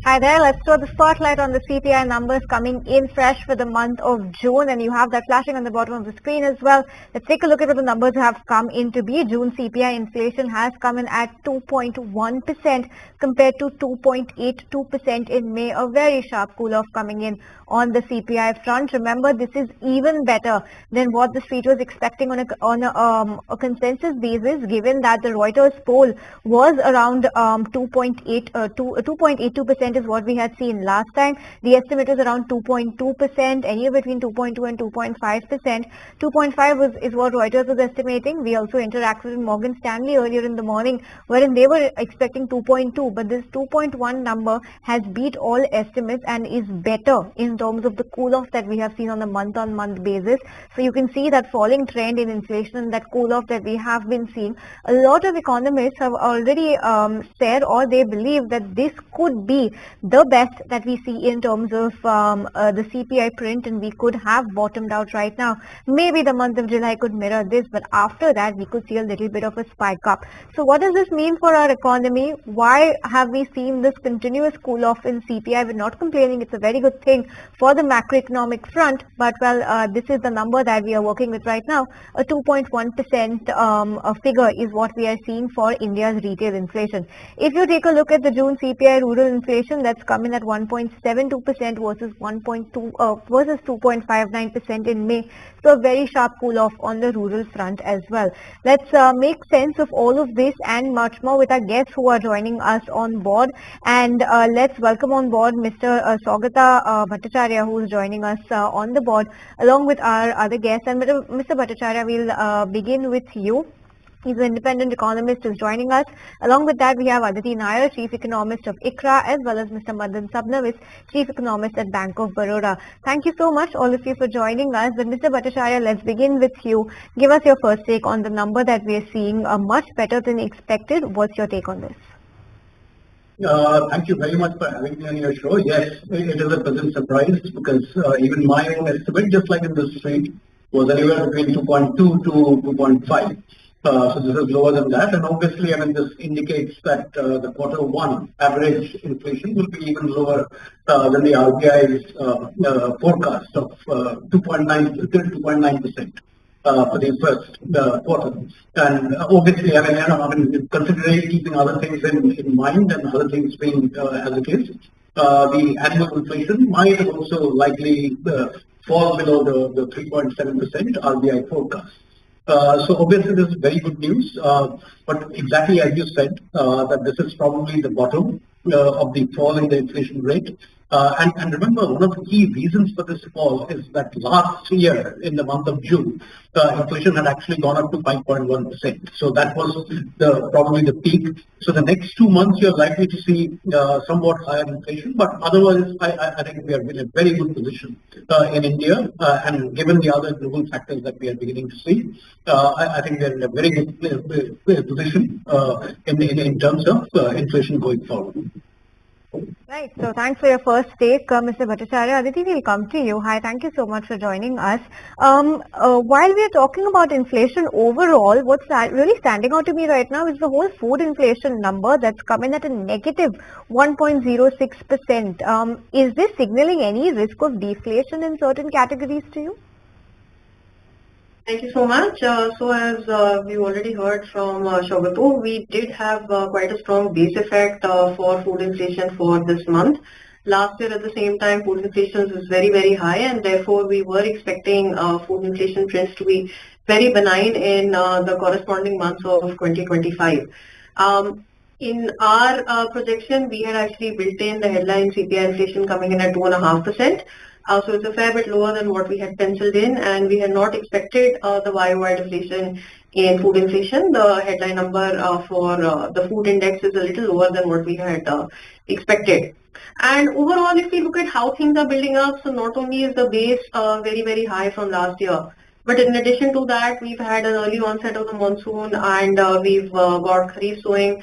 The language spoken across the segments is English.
Hi there, let's throw the spotlight on the CPI numbers coming in fresh for the month of June, and you have that flashing on the bottom of the screen as well. Let's take a look at what the numbers have come in to be. June CPI inflation has come in at 2.1% compared to 2.82% in May. A very sharp cool-off coming in on the CPI front. Remember, this is even better than what the street was expecting on a consensus basis, given that the Reuters poll was around 2.82% is what we had seen last time. The estimate was around 2.2%, anywhere between 2.2 and 2.5%. 2.5 is what Reuters was estimating. We also interacted with Morgan Stanley earlier in the morning, wherein they were expecting 2.2, but this 2.1 number has beat all estimates and is better in terms of the cool-off that we have seen on a month-on-month basis. So you can see that falling trend in inflation and that cool-off that we have been seeing. A lot of economists have already said, or they believe that this could be the best that we see in terms of the CPI print, and we could have bottomed out right now. Maybe the month of July could mirror this, but after that we could see a little bit of a spike up. So what does this mean for our economy? Why have we seen this continuous cool off in CPI? We're not complaining. It's a very good thing for the macroeconomic front, but well, this is the number that we are working with right now. A 2.1% figure is what we are seeing for India's retail inflation. If you take a look at the June CPI rural inflation, that's come in at 1.72% versus 2.59% in May. So a very sharp cool off on the rural front as well. Let's make sense of all of this and much more with our guests who are joining us on board. And let's welcome on board Mr. Saugata Bhattacharya, who is joining us on the board along with our other guests. And Mr. Bhattacharya, we'll begin with you. He's an independent economist who's joining us. Along with that, we have Aditi Nayar, Chief Economist of ICRA, as well as Mr. Madan Sabnavis, Chief Economist at Bank of Baroda. Thank you so much, all of you, for joining us. But Mr. Bhattacharya, let's begin with you. Give us your first take on the number that we are seeing, much better than expected. What's your take on this? Thank you very much for having me on your show. Yes, it is a pleasant surprise because even my own estimate, just like in the street, was anywhere between 2.2 to 2.5. So this is lower than that, and obviously, this indicates that the Q1 average inflation will be even lower than the RBI's forecast of 2.9% for the first quarter. And obviously, considering keeping other things in mind and other things being as it is, the annual inflation might also likely fall below the 3.7% RBI forecast. So obviously this is very good news, but exactly as you said, that this is probably the bottom of the fall in the inflation rate. And remember, one of the key reasons for this fall is that last year in the month of June, inflation had actually gone up to 5.1%. So that was probably the peak. So the next 2 months you're likely to see somewhat higher inflation, but otherwise I think we are in a very good position in India, and given the other global factors that we are beginning to see, I think we are in a very good position in terms of inflation going forward. Right. So thanks for your first take, Mr. Bhattacharya. Aditi, we'll come to you. Hi, thank you so much for joining us. While we are talking about inflation overall, what's really standing out to me right now is the whole food inflation number that's come in at a negative 1.06%. Is this signaling any risk of deflation in certain categories to you? Thank you so much. So as we already heard from Saugata, we did have quite a strong base effect for food inflation for this month. Last year at the same time, food inflation was very, very high, and therefore we were expecting food inflation trends to be very benign in the corresponding months of 2025. In our projection, we had actually built in the headline CPI inflation coming in at 2.5%. So it's a fair bit lower than what we had penciled in, and we had not expected the YOY deflation in food inflation. The headline number for the food index is a little lower than what we had expected. And overall, if we look at how things are building up, so not only is the base very, very high from last year, but in addition to that, we've had an early onset of the monsoon, and we've got Kharif sowing,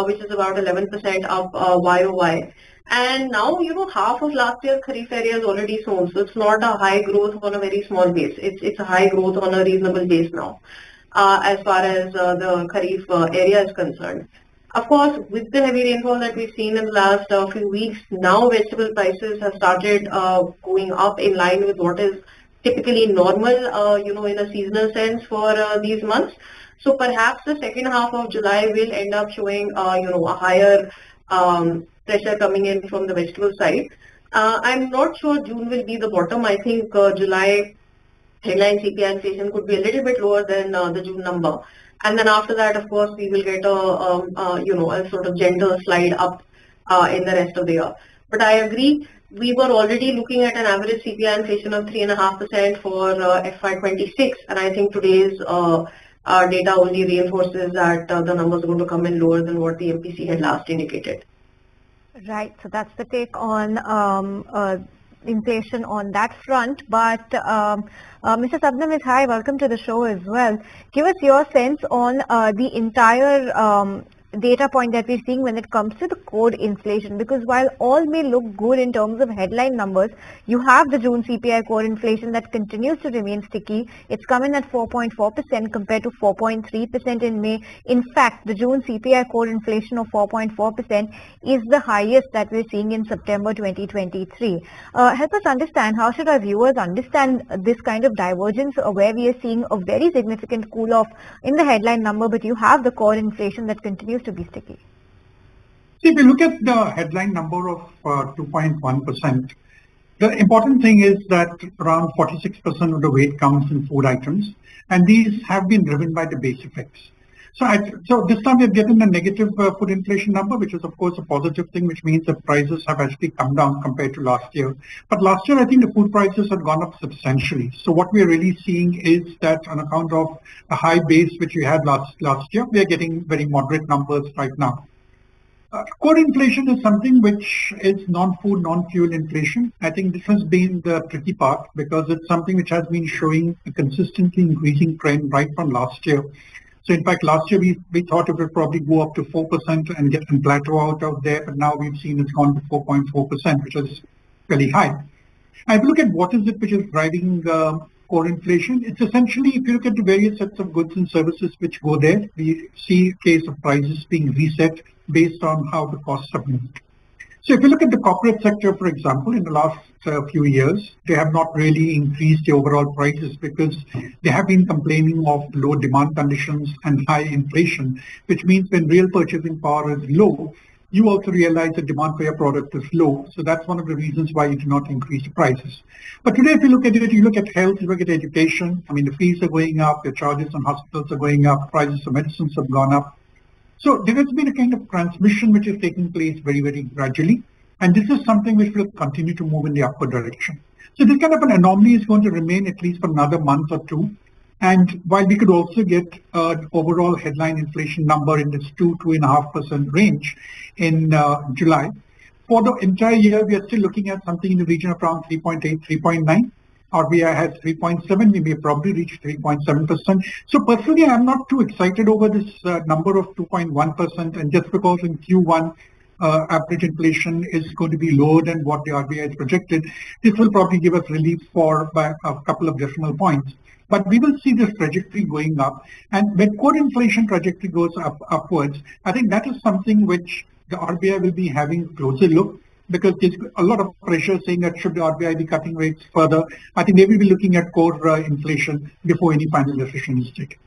which is about 11% up YOY. And now, half of last year's Kharif area is already sown, so it's not a high growth on a very small base. It's a high growth on a reasonable base now, as far as the Kharif area is concerned. Of course, with the heavy rainfall that we've seen in the last few weeks, now vegetable prices have started going up in line with what is typically normal, in a seasonal sense for these months. So perhaps the second half of July will end up showing, a higher pressure coming in from the vegetable side. I'm not sure June will be the bottom. I think July headline CPI inflation could be a little bit lower than the June number. And then after that, of course, we will get a sort of gentle slide up in the rest of the year. But I agree, we were already looking at an average CPI inflation of 3.5% for FY26, and I think today's data only reinforces that the numbers are going to come in lower than what the MPC had last indicated. Right. So that's the take on inflation on that front. But Mr. Sabnam is hi, welcome to the show as well. Give us your sense on the entire data point that we're seeing when it comes to the core inflation, because while all may look good in terms of headline numbers, you have the June CPI core inflation that continues to remain sticky. It's come in at 4.4% compared to 4.3% in May. In fact, the June CPI core inflation of 4.4% is the highest that we're seeing in September 2023. Help us understand, how should our viewers understand this kind of divergence where we are seeing a very significant cool off in the headline number, but you have the core inflation that continues to be sticky? See, if you look at the headline number of 2.1%, the important thing is that around 46% of the weight comes in food items, and these have been driven by the base effects. So this time we have getting a negative food inflation number, which is of course a positive thing, which means that prices have actually come down compared to last year. But last year, I think the food prices had gone up substantially. So what we are really seeing is that on account of a high base which we had last year, we are getting very moderate numbers right now. Core inflation is something which is non-food, non-fuel inflation. I think this has been the tricky part because it's something which has been showing a consistently increasing trend right from last year. So in fact, last year we thought it would probably go up to 4% and get and plateau out there, but now we've seen it's gone to 4.4%, which is fairly high. And if you look at what is it which is driving core inflation, it's essentially, if you look at the various sets of goods and services which go there, we see a case of prices being reset based on how the costs have moved. So if you look at the corporate sector, for example, in the last few years, they have not really increased the overall prices because they have been complaining of low demand conditions and high inflation, which means when real purchasing power is low, you also realize the demand for your product is low. So that's one of the reasons why you do not increase the prices. But today, if you look at it, you look at health, you look at education, I mean, the fees are going up, the charges on hospitals are going up, prices of medicines have gone up. So there has been a kind of transmission which is taking place very, very gradually. And this is something which will continue to move in the upward direction. So this kind of an anomaly is going to remain at least for another month or two. And while we could also get an overall headline inflation number in this 2.5% range in July, for the entire year, we are still looking at something in the region of around 3.8, 3.9. RBI has 3.7, we may probably reach 3.7%. So personally, I'm not too excited over this number of 2.1%. And just because in Q1, average inflation is going to be lower than what the RBI has projected, this will probably give us relief for by a couple of decimal points. But we will see this trajectory going up. And when core inflation trajectory goes upwards, I think that is something which the RBI will be having a closer look, because there's a lot of pressure saying that should the RBI be cutting rates further, I think they will be looking at core inflation before any final decision is taken.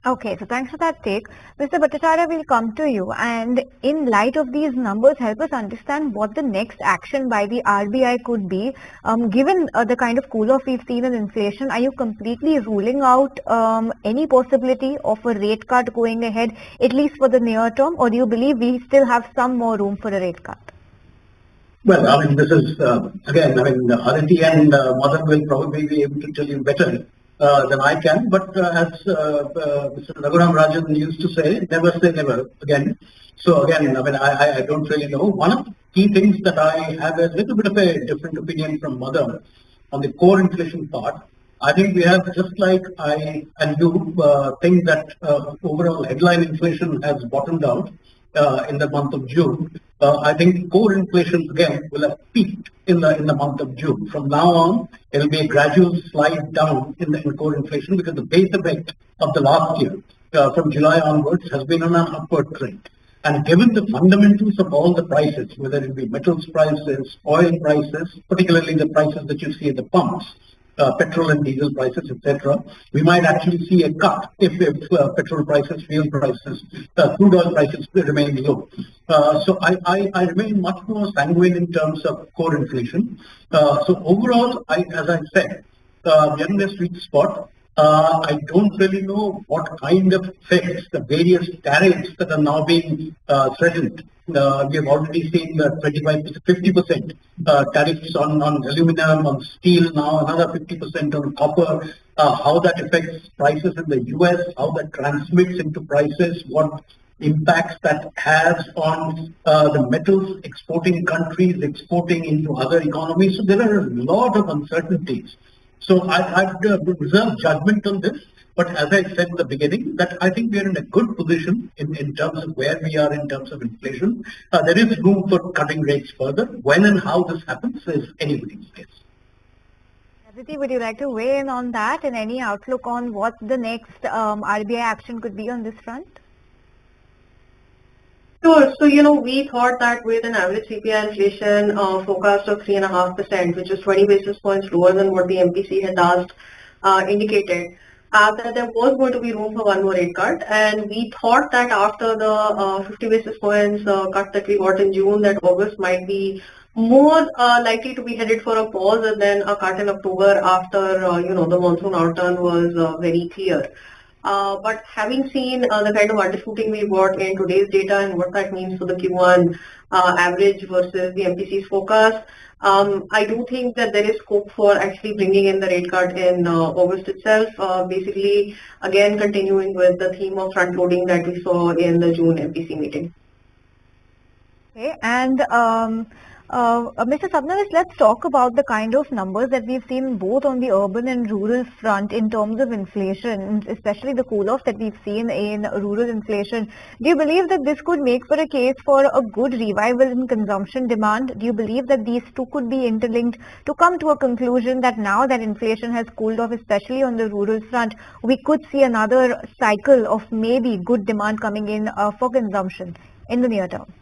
Okay, so thanks for that take. Mr. Bhattacharya, we'll come to you. And in light of these numbers, help us understand what the next action by the RBI could be. Given the kind of cool-off we've seen in inflation, are you completely ruling out any possibility of a rate cut going ahead, at least for the near term, or do you believe we still have some more room for a rate cut? Well, I mean, this is, again, I mean, Aditi and Madan will probably be able to tell you better than I can. But as Mr. Raghuram Rajan used to say, never say never again. So again, I mean, I don't really know. One of the key things that I have a little bit of a different opinion from Madan on the core inflation part. I think we have, just like I and you think that overall headline inflation has bottomed out in the month of June. I think core inflation again will have peaked in the month of June. From now on, it will be a gradual slide down in core inflation because the base effect of the last year from July onwards has been on an upward trend. And given the fundamentals of all the prices, whether it be metals prices, oil prices, particularly the prices that you see at the pumps, petrol and diesel prices, etc., we might actually see a cut if petrol prices, fuel prices, crude oil prices remain low. So I remain much more sanguine in terms of core inflation. So overall, as I said, we are in a sweet spot. I don't really know what kind of effects the various tariffs that are now being threatened. We have already seen the 50% tariffs on aluminum, on steel, now another 50% on copper. How that affects prices in the US, how that transmits into prices, what impacts that has on the metals exporting countries, exporting into other economies. So there are a lot of uncertainties. So I'd reserve judgment on this. But as I said in the beginning, that I think we are in a good position in terms of where we are in terms of inflation. There is room for cutting rates further. When and how this happens is anybody's guess. Aditi, would you like to weigh in on that and any outlook on what the next RBI action could be on this front? Sure. So, we thought that with an average CPI inflation forecast of 3.5%, which is 20 basis points lower than what the MPC had last indicated, that there was going to be room for one more rate cut. And we thought that after the 50 basis points cut that we got in June, that August might be more likely to be headed for a pause and then a cut in October after, the monsoon outturn was very clear. But having seen the kind of undershooting we got in today's data and what that means for the Q1 average versus the MPC's forecast, I do think that there is scope for actually bringing in the rate cut in August itself, basically again continuing with the theme of front loading that we saw in the June MPC meeting. Okay, and Mr. Sabnavis, let's talk about the kind of numbers that we've seen both on the urban and rural front in terms of inflation, especially the cool-off that we've seen in rural inflation. Do you believe that this could make for a case for a good revival in consumption demand? Do you believe that these two could be interlinked to come to a conclusion that now that inflation has cooled off, especially on the rural front, we could see another cycle of maybe good demand coming in for consumption in the near term?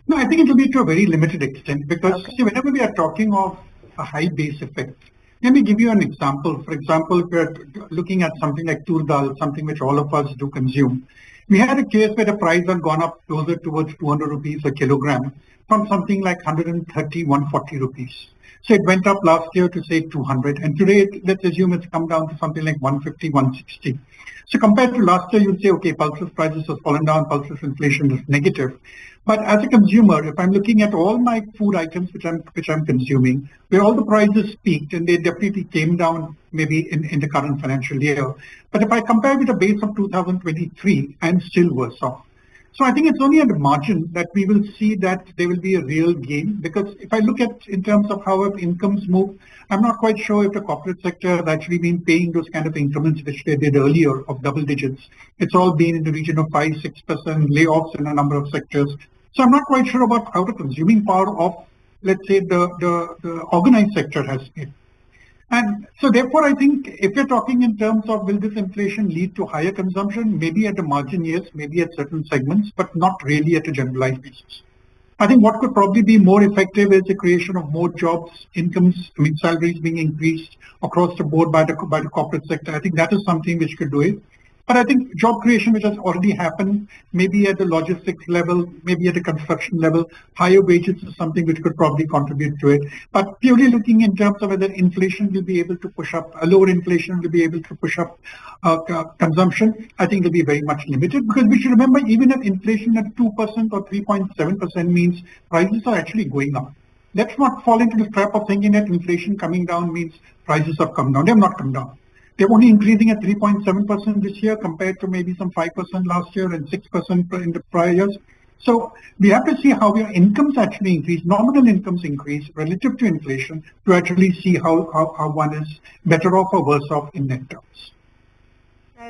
No, I think it will be to a very limited extent because see, whenever we are talking of a high base effect, let me give you an example. For example, if we're looking at something like tur dal, something which all of us do consume, we had a case where the price had gone up closer towards 200 rupees a kilogram from something like 130, 140 rupees. So it went up last year to say 200, and today let's assume it's come down to something like 150, 160. So compared to last year, you'd say, okay, pulses prices have fallen down, pulses inflation is negative. But as a consumer, if I'm looking at all my food items which I'm consuming, where all the prices peaked and they definitely came down maybe in the current financial year. But if I compare with the base of 2023, I'm still worse off. So I think it's only at the margin that we will see that there will be a real gain, because if I look at in terms of how incomes move, I'm not quite sure if the corporate sector has actually been paying those kind of increments which they did earlier of double digits. It's all been in the region of 5-6% layoffs in a number of sectors. So I'm not quite sure about how the consuming power of, let's say, the organized sector has been. And so therefore, I think if you're talking in terms of will this inflation lead to higher consumption, maybe at the margin, yes, maybe at certain segments, but not really at a generalized basis. I think what could probably be more effective is the creation of more jobs, incomes, salaries being increased across the board by the corporate sector. I think that is something which could do it. But I think job creation, which has already happened, maybe at the logistics level, maybe at the construction level, higher wages is something which could probably contribute to it. But purely looking in terms of whether inflation will be able to push up, a lower inflation will be able to push up consumption, I think will be very much limited. Because we should remember, even if inflation at 2% or 3.7% means prices are actually going up. Let's not fall into the trap of thinking that inflation coming down means prices have come down. They have not come down. They're only increasing at 3.7% this year compared to maybe some 5% last year and 6% in the prior years. So we have to see how your incomes actually increase, nominal incomes increase relative to inflation to actually see how one is better off or worse off in net terms.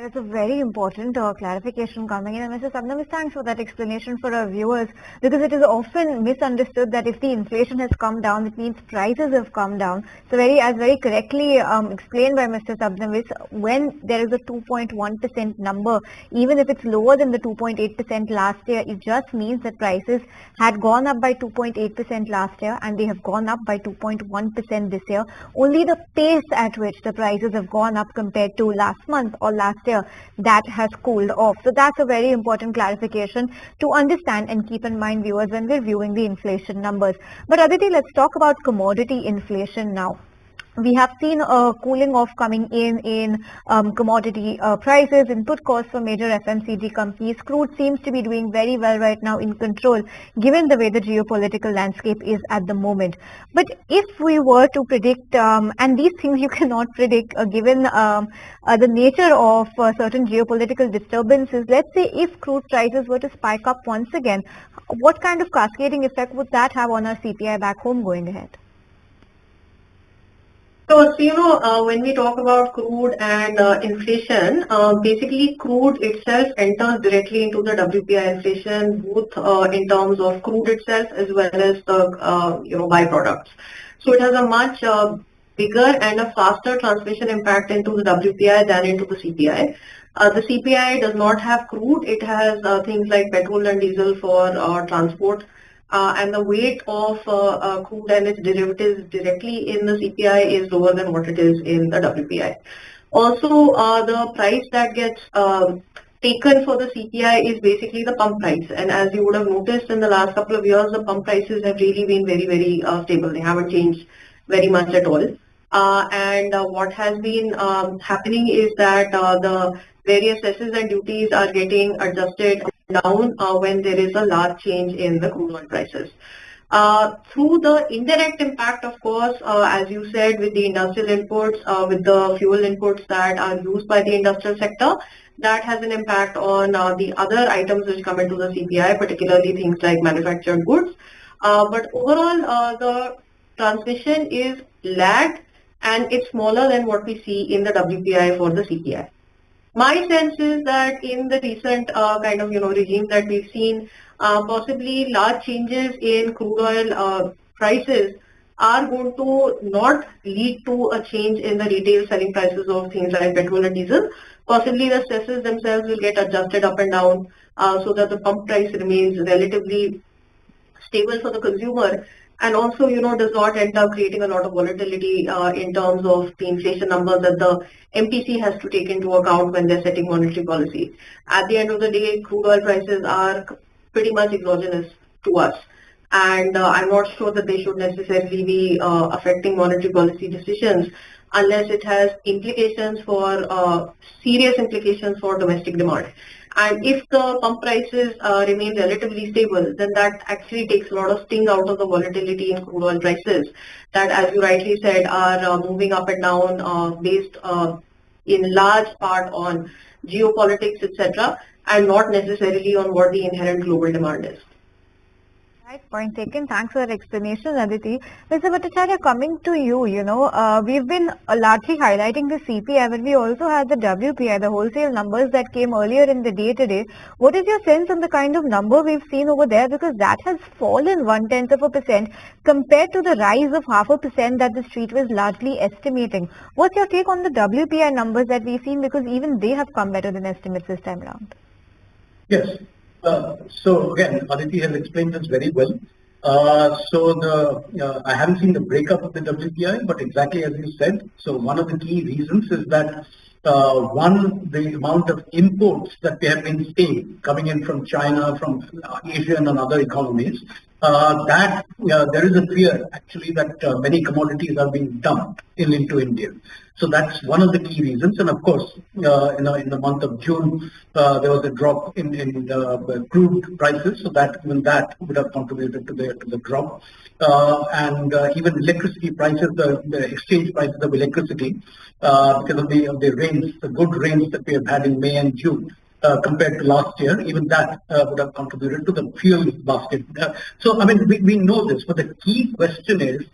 That's a very important clarification coming in. And Mr. Sabnamis, thanks for that explanation for our viewers, because it is often misunderstood that if the inflation has come down, it means prices have come down. So as very correctly explained by Mr. Sabnamis, when there is a 2.1% number, even if it's lower than the 2.8% last year, it just means that prices had gone up by 2.8% last year and they have gone up by 2.1% this year. Only the pace at which the prices have gone up compared to last month or last year, that has cooled off. So that's a very important clarification to understand and keep in mind, viewers, when we're viewing the inflation numbers. But Aditi, let's talk about commodity inflation now. We have seen a cooling off coming in commodity prices, input costs for major FMCG companies. Crude seems to be doing very well right now, in control, given the way the geopolitical landscape is at the moment. But if we were to predict, and these things you cannot predict given the nature of certain geopolitical disturbances, let's say if crude prices were to spike up once again, what kind of cascading effect would that have on our CPI back home going ahead? So, when we talk about crude and inflation, basically crude itself enters directly into the WPI inflation, both in terms of crude itself as well as the byproducts. So it has a much bigger and a faster transmission impact into the WPI than into the CPI. The CPI does not have crude; it has things like petrol and diesel for transport. And the weight of crude and its derivatives directly in the CPI is lower than what it is in the WPI. Also, the price that gets taken for the CPI is basically the pump price. And as you would have noticed in the last couple of years, the pump prices have really been very, very stable. They haven't changed very much at all. And what has been happening is that the various cesses and duties are getting adjusted down when there is a large change in the crude oil prices. Through the indirect impact, of course, as you said, with the industrial inputs, with the fuel inputs that are used by the industrial sector, that has an impact on the other items which come into the CPI, particularly things like manufactured goods. But overall, the transmission is lagged and it's smaller than what we see in the WPI for the CPI. My sense is that in the recent regime that we've seen, possibly large changes in crude oil prices are going to not lead to a change in the retail selling prices of things like petrol and diesel. Possibly the cesses themselves will get adjusted up and down so that the pump price remains relatively stable for the consumer, and also does not end up creating a lot of volatility in terms of the inflation numbers that the MPC has to take into account when they're setting monetary policy. At the end of the day, crude oil prices are pretty much exogenous to us, and I'm not sure that they should necessarily be affecting monetary policy decisions unless it has implications for serious implications for domestic demand. And if the pump prices remain relatively stable, then that actually takes a lot of sting out of the volatility in crude oil prices that, as you rightly said, are moving up and down based in large part on geopolitics, etc., and not necessarily on what the inherent global demand is. Right, point taken. Thanks for that explanation, Aditi. Mr. Bhattacharya, coming to you, we've been largely highlighting the CPI, but we also had the WPI, the wholesale numbers that came earlier in the day today. What is your sense on the kind of number we've seen over there? Because that has fallen 0.1% compared to the rise of 0.5% that the street was largely estimating. What's your take on the WPI numbers that we've seen? Because even they have come better than estimates this time around. Yes. So again, Aditi has explained this very well. I haven't seen the breakup of the WPI, but exactly as you said, so one of the key reasons is that the amount of imports that we have been seeing coming in from China, from Asia and other economies, there is a fear actually that many commodities are being dumped into India. So that's one of the key reasons. And of course, in the month of June, there was a drop in crude prices. So that would have contributed to the drop. And even electricity prices, the exchange prices of electricity, because of the rains, the good rains that we have had in May and June, compared to last year, even that would have contributed to the fuel basket. So, I mean, we know this, but the key question is,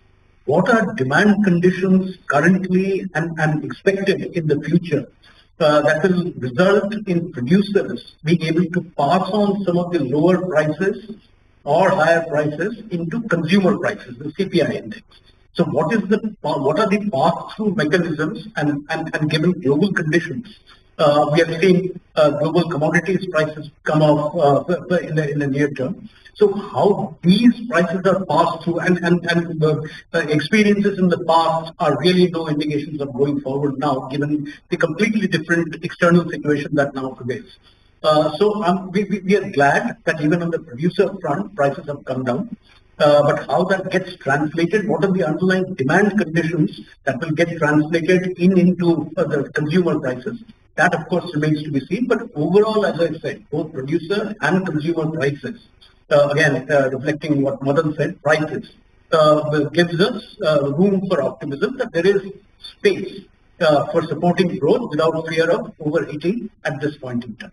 what are demand conditions currently and expected in the future? that will result in producers being able to pass on some of the lower prices or higher prices into consumer prices, the CPI index. So what are the pass-through mechanisms and given global conditions? We have seen global commodities prices come off in the near term. So how these prices are passed through and the experiences in the past are really no indications of going forward now, given the completely different external situation that now prevails. We are glad that even on the producer front, prices have come down. But how that gets translated, what are the underlying demand conditions that will get translated into the consumer prices? That, of course, remains to be seen. But overall, as I said, both producer and consumer prices, reflecting what Madan said, prices, gives us room for optimism that there is space for supporting growth without fear of overheating at this point in time.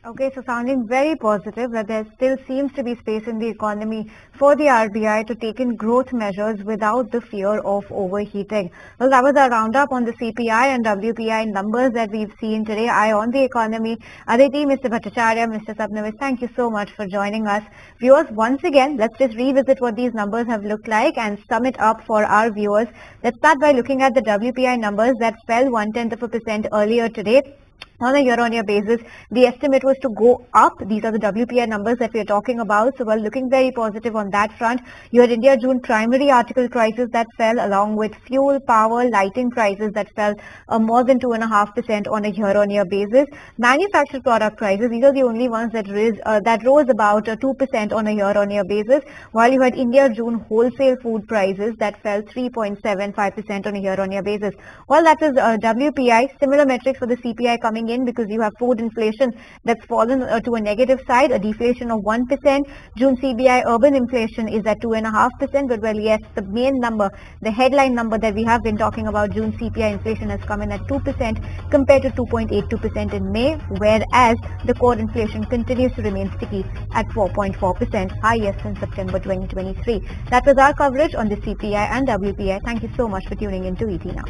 Okay, so sounding very positive that there still seems to be space in the economy for the RBI to take in growth measures without the fear of overheating. Well, that was our roundup on the CPI and WPI numbers that we've seen today. Eye on the economy. Aditi, Mr. Bhattacharya, Mr. Sabnavis, thank you so much for joining us. Viewers, once again, let's just revisit what these numbers have looked like and sum it up for our viewers. Let's start by looking at the WPI numbers that fell 0.1% earlier today. On a year-on-year basis, the estimate was to go up. These are the WPI numbers that we are talking about. So we're looking very positive on that front. You had India June primary article prices that fell, along with fuel, power, lighting prices that fell more than 2.5% on a year-on-year basis. Manufactured product prices, these are the only ones that rose about 2% on a year-on-year basis, while you had India June wholesale food prices that fell 3.75% on a year-on-year basis. Well, that is WPI. Similar metrics for the CPI coming in, because you have food inflation that's fallen to a negative side, a deflation of 1%. June CBI urban inflation is at 2.5%, but well, yes, the main number, the headline number that we have been talking about, June CPI inflation has come in at 2% compared to 2.82% in May, whereas the core inflation continues to remain sticky at 4.4%, highest in September 2023. That was our coverage on the CPI and WPI. Thank you so much for tuning in to ET Now.